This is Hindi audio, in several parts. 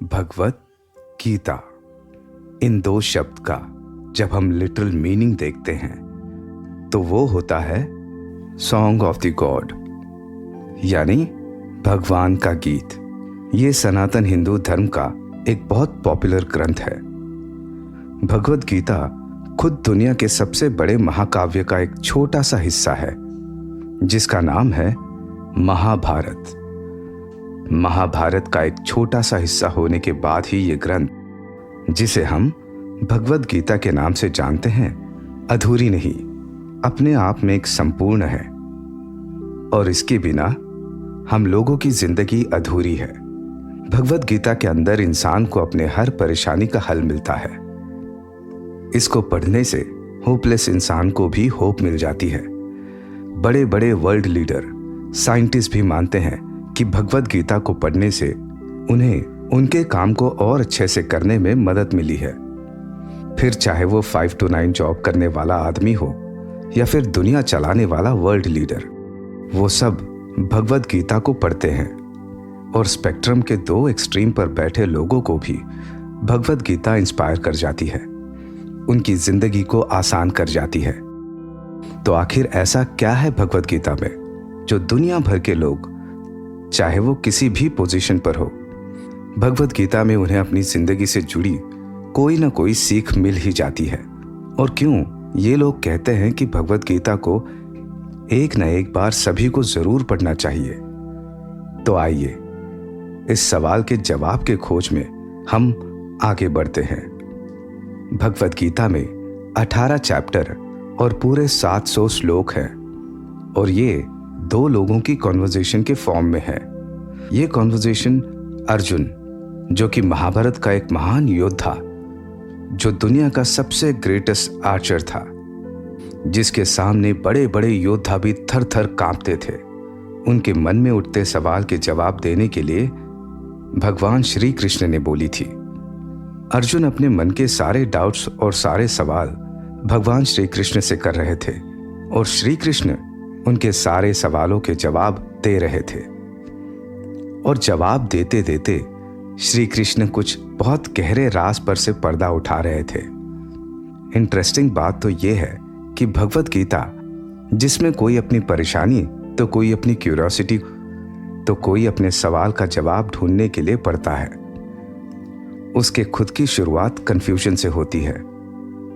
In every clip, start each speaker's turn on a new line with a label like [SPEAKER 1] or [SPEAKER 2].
[SPEAKER 1] भगवत गीता। इन दो शब्द का जब हम लिटरल मीनिंग देखते हैं तो वो होता है सॉन्ग ऑफ द गॉड, यानी भगवान का गीत। ये सनातन हिंदू धर्म का एक बहुत पॉपुलर ग्रंथ है। भगवत गीता खुद दुनिया के सबसे बड़े महाकाव्य का एक छोटा सा हिस्सा है, जिसका नाम है महाभारत। महाभारत का एक छोटा सा हिस्सा होने के बाद ही ये ग्रंथ, जिसे हम भगवत गीता के नाम से जानते हैं, अधूरी नहीं, अपने आप में एक संपूर्ण है। और इसके बिना हम लोगों की जिंदगी अधूरी है। भगवत गीता के अंदर इंसान को अपने हर परेशानी का हल मिलता है। इसको पढ़ने से होपलेस इंसान को भी होप मिल जाती है। बड़े बड़े वर्ल्ड लीडर, साइंटिस्ट भी मानते हैं कि भगवत गीता को पढ़ने से उन्हें उनके काम को और अच्छे से करने में मदद मिली है। फिर चाहे वो 5 to 9 जॉब करने वाला आदमी हो या फिर दुनिया चलाने वाला वर्ल्ड लीडर, वो सब भगवत गीता को पढ़ते हैं। और स्पेक्ट्रम के दो एक्सट्रीम पर बैठे लोगों को भी भगवत गीता इंस्पायर कर जाती है, उनकी जिंदगी को आसान कर जाती है। तो आखिर ऐसा क्या है भगवत गीता में जो दुनिया भर के लोग, चाहे वो किसी भी पोजीशन पर हो, भगवत गीता में उन्हें अपनी जिंदगी से जुड़ी कोई ना कोई सीख मिल ही जाती है। और क्यों ये लोग कहते हैं कि भगवत गीता को एक न एक बार सभी को जरूर पढ़ना चाहिए। तो आइए इस सवाल के जवाब के खोज में हम आगे बढ़ते हैं। भगवत गीता में 18 चैप्टर और पूरे 700 श्लोक हैं, और ये 2 लोगों की कॉन्वर्जेशन के फॉर्म में है। ये कॉन्वर्जेशन अर्जुन, जो कि महाभारत का एक महान योद्धा, जो दुनिया का सबसे ग्रेटेस्ट आर्चर था, जिसके सामने बड़े बड़े योद्धा भी थर थर कांपते थे, उनके मन में उठते सवाल के जवाब देने के लिए भगवान श्री कृष्ण ने बोली थी। अर्जुन अपने मन के सारे डाउट्स और सारे सवाल भगवान श्री कृष्ण से कर रहे थे, और श्री कृष्ण उनके सारे सवालों के जवाब दे रहे थे। और जवाब देते देते श्री कृष्ण कुछ बहुत गहरे राज पर से पर्दा उठा रहे थे। इंटरेस्टिंग बात तो यह है कि भगवत गीता, जिसमें कोई अपनी परेशानी तो कोई अपनी क्यूरियोसिटी, तो कोई अपने सवाल का जवाब ढूंढने के लिए पढ़ता है, उसके खुद की शुरुआत कंफ्यूजन से होती है।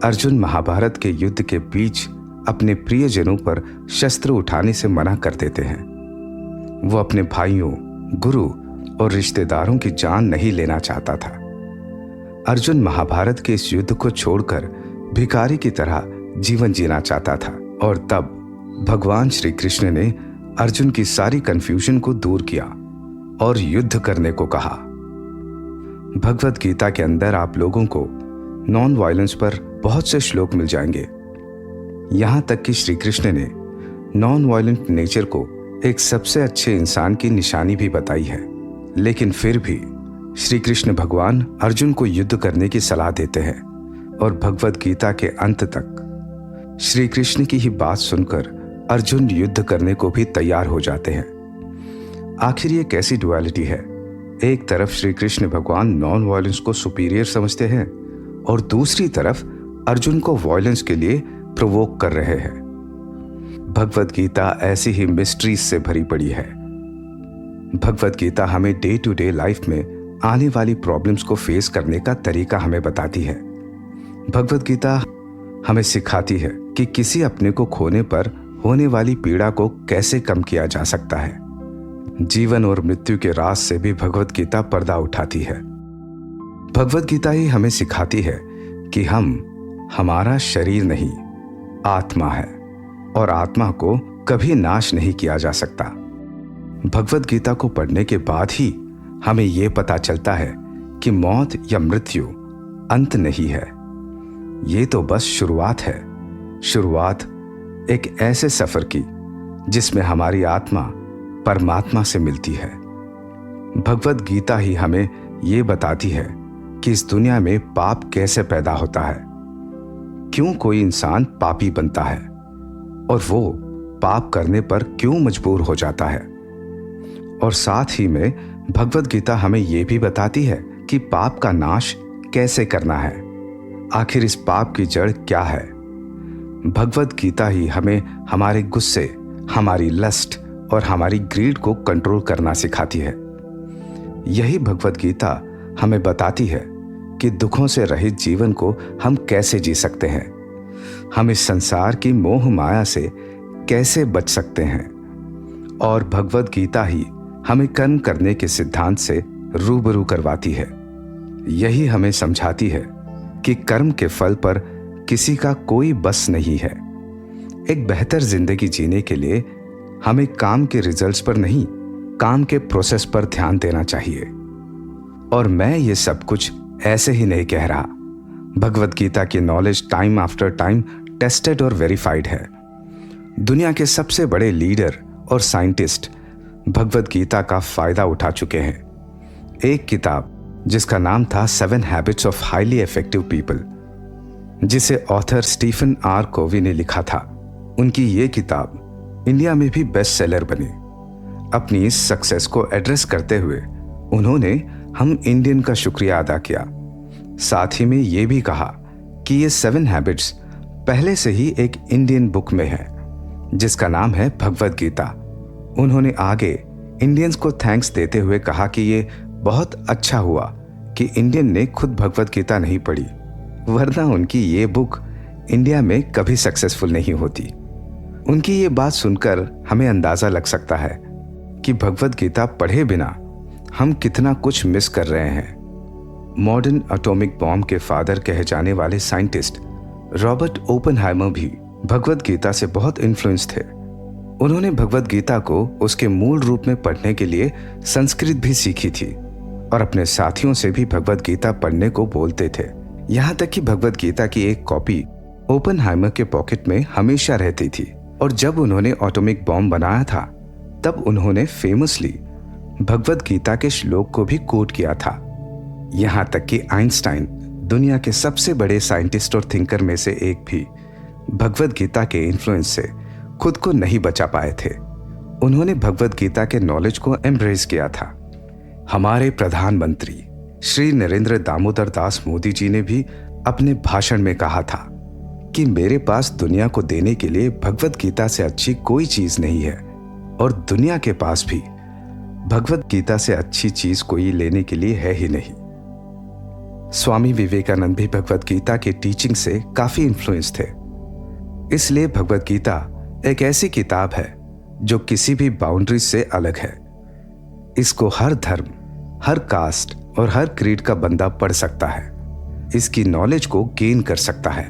[SPEAKER 1] अर्जुन महाभारत के युद्ध के बीच अपने प्रियजनों पर शस्त्र उठाने से मना कर देते हैं। वो अपने भाइयों, गुरु और रिश्तेदारों की जान नहीं लेना चाहता था। अर्जुन महाभारत के इस युद्ध को छोड़कर भिखारी की तरह जीवन जीना चाहता था। और तब भगवान श्री कृष्ण ने अर्जुन की सारी कंफ्यूजन को दूर किया और युद्ध करने को कहा। भगवत गीता के अंदर आप लोगों को नॉन वायलेंस पर बहुत से श्लोक मिल जाएंगे। यहां तक कि श्री कृष्ण ने नॉन वायलेंट नेचर को एक सबसे अच्छे इंसान की निशानी भी बताई है। लेकिन फिर भी श्री कृष्ण भगवान अर्जुन को युद्ध करने की सलाह देते हैं, और भगवत गीता के अंत तक श्री कृष्ण की ही बात सुनकर अर्जुन युद्ध करने को भी तैयार हो जाते हैं। आखिर ये कैसी डुअलिटी है? एक तरफ श्री कृष्ण भगवान नॉन वायलेंस को सुपीरियर समझते हैं, और दूसरी तरफ अर्जुन को वायलेंस के लिए प्रोवोक कर रहे हैं। भगवत गीता ऐसी ही मिस्ट्रीज से भरी पड़ी है। भगवत गीता हमें डे टू डे लाइफ में आने वाली प्रॉब्लम्स को फेस करने का तरीका हमें बताती है। भगवत गीता हमें सिखाती है कि किसी अपने को खोने पर होने वाली पीड़ा को कैसे कम किया जा सकता है। जीवन और मृत्यु के राज से भी भगवत गीता पर्दा उठाती है। भगवत गीता ही हमें सिखाती है कि हम हमारा शरीर नहीं, आत्मा है, और आत्मा को कभी नाश नहीं किया जा सकता। भगवत गीता को पढ़ने के बाद ही हमें यह पता चलता है कि मौत या मृत्यु अंत नहीं है। ये तो बस शुरुआत है। शुरुआत एक ऐसे सफर की जिसमें हमारी आत्मा परमात्मा से मिलती है। भगवत गीता ही हमें यह बताती है कि इस दुनिया में पाप कैसे पैदा होता है, क्यों कोई इंसान पापी बनता है, और वो पाप करने पर क्यों मजबूर हो जाता है। और साथ ही में भगवत गीता हमें ये भी बताती है कि पाप का नाश कैसे करना है, आखिर इस पाप की जड़ क्या है। भगवद गीता ही हमें हमारे गुस्से, हमारी लस्ट और हमारी ग्रीड को कंट्रोल करना सिखाती है। यही भगवद गीता हमें बताती है कि दुखों से रहित जीवन को हम कैसे जी सकते हैं, हम इस संसार की मोह माया से कैसे बच सकते हैं। और भगवद गीता ही हमें कर्म करने के सिद्धांत से रूबरू करवाती है। यही हमें समझाती है कि कर्म के फल पर किसी का कोई बस नहीं है। एक बेहतर जिंदगी जीने के लिए हमें काम के रिजल्ट्स पर नहीं, काम के प्रोसेस पर ध्यान देना चाहिए। और मैं ये सब कुछ ऐसे ही नहीं कह रहा। भगवद गीता की knowledge time after time tested और वेरीफाइड है। दुनिया के सबसे बड़े लीडर और साइंटिस्ट भगवद गीता का फायदा उठा चुके हैं। एक किताब जिसका नाम था 7 habits of highly effective people, जिसे ऑथर स्टीफन आर कोवी ने लिखा था, उनकी ये किताब इंडिया में भी बेस्ट सेलर बनी। अपनी इस सक्सेस को एड्रेस करते हुए उन्होंने हम इंडियन का शुक्रिया अदा किया। साथ ही में ये भी कहा कि ये 7 हैबिट्स पहले से ही एक इंडियन बुक में है जिसका नाम है भगवद गीता। उन्होंने आगे इंडियंस को थैंक्स देते हुए कहा कि ये बहुत अच्छा हुआ कि इंडियन ने खुद भगवद गीता नहीं पढ़ी, वरना उनकी ये बुक इंडिया में कभी सक्सेसफुल नहीं होती। उनकी ये बात सुनकर हमें अंदाजा लग सकता है कि भगवद गीता पढ़े बिना हम कितना कुछ मिस कर रहे हैं। मॉडर्न एटॉमिक बॉम्ब के फादर कहे जाने वाले साइंटिस्ट रॉबर्ट ओपेनहाइमर भी भगवद गीता से बहुत इन्फ्लुएंस थे। उन्होंने भगवद गीता को उसके मूल रूप में पढ़ने के लिए संस्कृत भी सीखी थी और अपने साथियों से भी भगवद गीता पढ़ने को बोलते थे। यहाँ तक कि भगवद गीता की एक कॉपी ओपेनहाइमर के पॉकेट में हमेशा रहती थी। और जब उन्होंने एटॉमिक बॉम्ब बनाया था तब उन्होंने फेमसली भगवद गीता के श्लोक को भी कोट किया था। यहाँ तक कि आइंस्टाइन, दुनिया के सबसे बड़े साइंटिस्ट और थिंकर में से एक, भी भगवद गीता के इन्फ्लुएंस से खुद को नहीं बचा पाए थे। उन्होंने भगवद गीता के नॉलेज को एम्ब्रेस किया था। हमारे प्रधानमंत्री श्री नरेंद्र दामोदर दास मोदी जी ने भी अपने भाषण में कहा था कि मेरे पास दुनिया को देने के लिए भगवद गीता से अच्छी कोई चीज नहीं है और दुनिया के पास भी भगवद गीता से अच्छी चीज कोई लेने के लिए है ही नहीं। स्वामी विवेकानंद भी भगवद गीता के टीचिंग से काफी इन्फ्लुएंस थे। इसलिए भगवद गीता एक ऐसी किताब है जो किसी भी बाउंड्रीज से अलग है। इसको हर धर्म, हर कास्ट और हर क्रीड का बंदा पढ़ सकता है, इसकी नॉलेज को गेन कर सकता है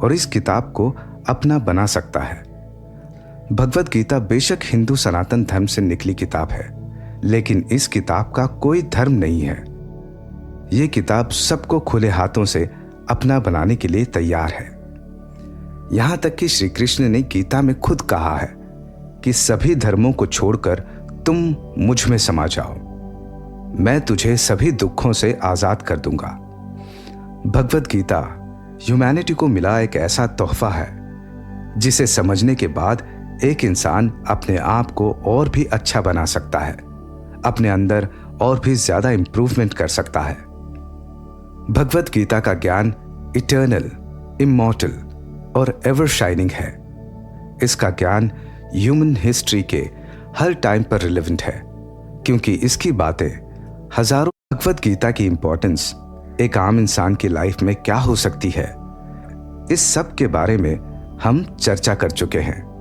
[SPEAKER 1] और इस किताब को अपना बना सकता है। भगवद गीता बेशक हिंदू सनातन धर्म से निकली किताब है, लेकिन इस किताब का कोई धर्म नहीं है। ये किताब सबको खुले हाथों से अपना बनाने के लिए तैयार है। यहां तक कि श्री कृष्ण ने गीता में खुद कहा है कि सभी धर्मों को छोड़कर तुम मुझ में समा जाओ, मैं तुझे सभी दुखों से आजाद कर दूंगा। भगवद गीता ह्यूमैनिटी को मिला एक ऐसा तोहफा है जिसे समझने के बाद एक इंसान अपने आप को और भी अच्छा बना सकता है, अपने अंदर और भी ज्यादा इंप्रूवमेंट कर सकता है। भगवद गीता का ज्ञान इटर्नल, इमॉर्टल और एवर शाइनिंग है। इसका ज्ञान ह्यूमन हिस्ट्री के हर टाइम पर रिलेवेंट है, क्योंकि इसकी बातें हजारों। भगवद गीता की इंपॉर्टेंस एक आम इंसान की लाइफ में क्या हो सकती है, इस सब के बारे में हम चर्चा कर चुके हैं।